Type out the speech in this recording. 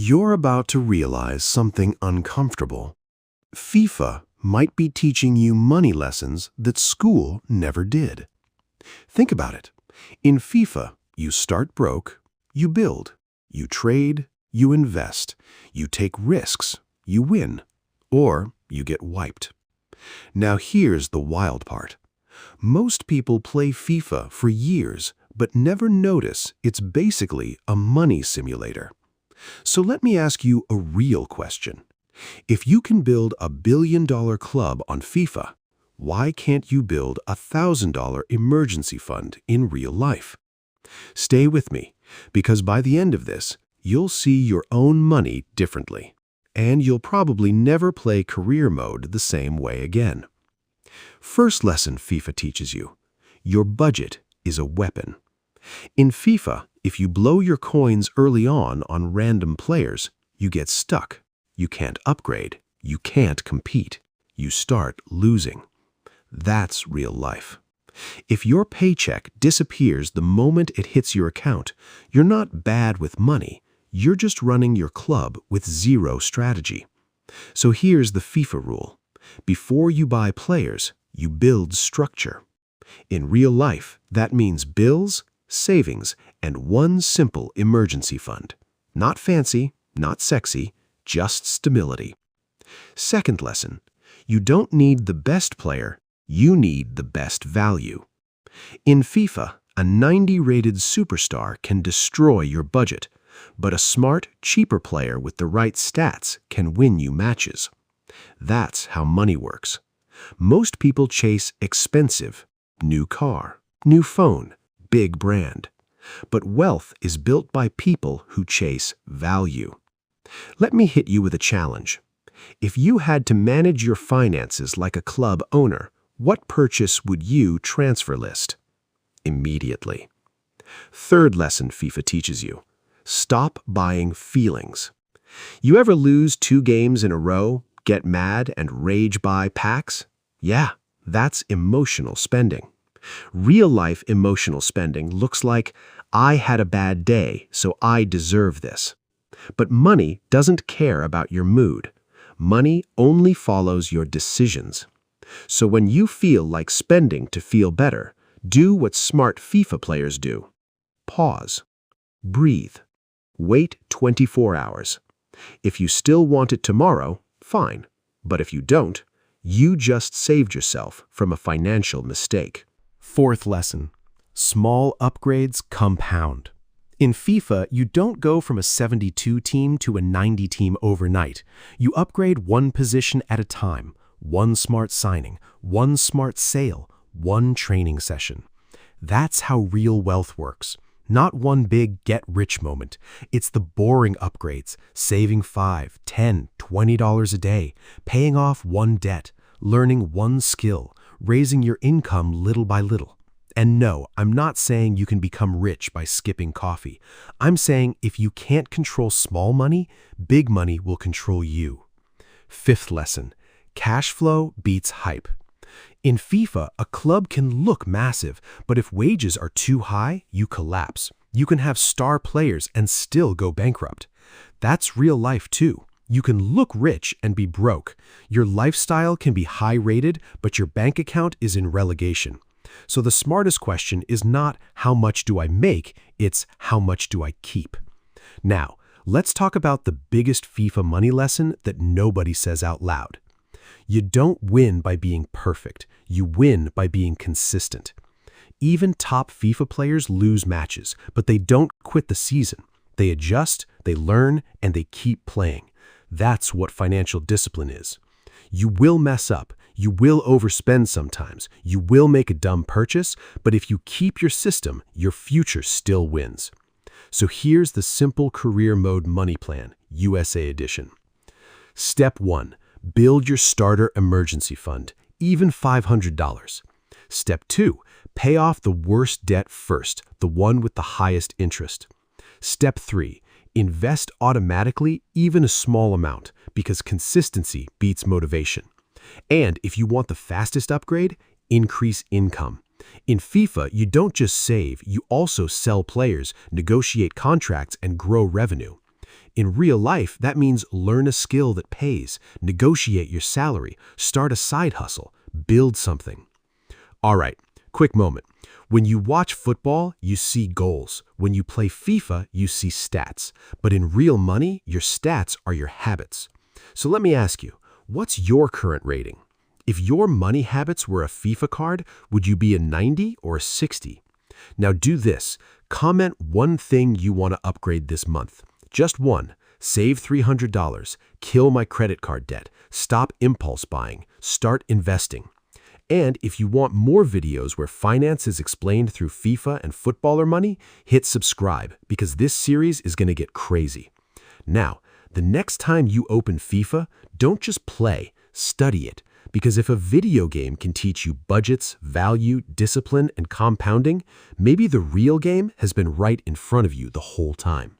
You're about to realize something uncomfortable. FIFA might be teaching you money lessons that school never did. Think about it. In FIFA, you start broke, you build, you trade, you invest, you take risks, you win, or you get wiped. Now here's the wild part. Most people play FIFA for years, but never notice it's basically a money simulator. So let me ask you a real question. If you can build a billion-dollar club on FIFA, why can't you build a $1,000 emergency fund in real life? Stay with me, because by the end of this, you'll see your own money differently, and you'll probably never play career mode the same way again. First lesson FIFA teaches you: your budget is a weapon. In FIFA, if you blow your coins early on random players, you get stuck. You can't upgrade. You can't compete. You start losing. That's real life. If your paycheck disappears the moment it hits your account, you're not bad with money. You're just running your club with zero strategy. So here's the FIFA rule. Before you buy players, you build structure. In real life, that means bills, savings, and one simple emergency fund. Not fancy, not sexy, just stability. Second lesson, you don't need the best player, you need the best value. In FIFA, a 90-rated superstar can destroy your budget, but a smart, cheaper player with the right stats can win you matches. That's how money works. Most people chase expensive, new car, new phone, big brand. But wealth is built by people who chase value. Let me hit you with a challenge. If you had to manage your finances like a club owner, what purchase would you transfer list? Immediately. Third lesson FIFA teaches you: stop buying feelings. You ever lose 2 games in a row, get mad, and rage buy packs? Yeah, that's emotional spending. Real-life emotional spending looks like, I had a bad day, so I deserve this. But money doesn't care about your mood. Money only follows your decisions. So when you feel like spending to feel better, do what smart FIFA players do. Pause. Breathe. Wait 24 hours. If you still want it tomorrow, fine. But if you don't, you just saved yourself from a financial mistake. Fourth lesson: small upgrades compound. In FIFA, you don't go from a 72 team to a 90 team overnight. You upgrade one position at a time, one smart signing, one smart sale, one training session. That's how real wealth works. Not one big get-rich moment. It's the boring upgrades, saving $5, $10, $20 a day, paying off one debt, learning one skill, raising your income little by little. And no, I'm not saying you can become rich by skipping coffee. I'm saying if you can't control small money, big money will control you. Fifth lesson: cash flow beats hype. In FIFA, a club can look massive, but if wages are too high, you collapse. You can have star players and still go bankrupt. That's real life too. You can look rich and be broke. Your lifestyle can be high-rated, but your bank account is in relegation. So the smartest question is not how much do I make, it's how much do I keep. Now, let's talk about the biggest FIFA money lesson that nobody says out loud. You don't win by being perfect. You win by being consistent. Even top FIFA players lose matches, but they don't quit the season. They adjust, they learn, and they keep playing. That's what financial discipline is. You will mess up. You will overspend sometimes. You will make a dumb purchase, but if you keep your system, your future still wins. So here's the simple career mode money plan, USA edition. Step 1. Build your starter emergency fund, even $500. Step 2. Pay off the worst debt first, the one with the highest interest. Step 3. Invest automatically, even a small amount, because consistency beats motivation. And if you want the fastest upgrade, increase income. In FIFA, you don't just save, you also sell players, negotiate contracts, and grow revenue. In real life, that means learn a skill that pays, negotiate your salary, start a side hustle, build something. All right, quick moment. When you watch football, you see goals. When you play FIFA, you see stats. But in real money, your stats are your habits. So let me ask you, what's your current rating? If your money habits were a FIFA card, would you be a 90 or a 60? Now do this. Comment one thing you want to upgrade this month. Just one. Save $300. Kill my credit card debt. Stop impulse buying. Start investing. And if you want more videos where finance is explained through FIFA and footballer money, hit subscribe because this series is going to get crazy. Now, the next time you open FIFA, don't just play, study it. Because if a video game can teach you budgets, value, discipline, and compounding, maybe the real game has been right in front of you the whole time.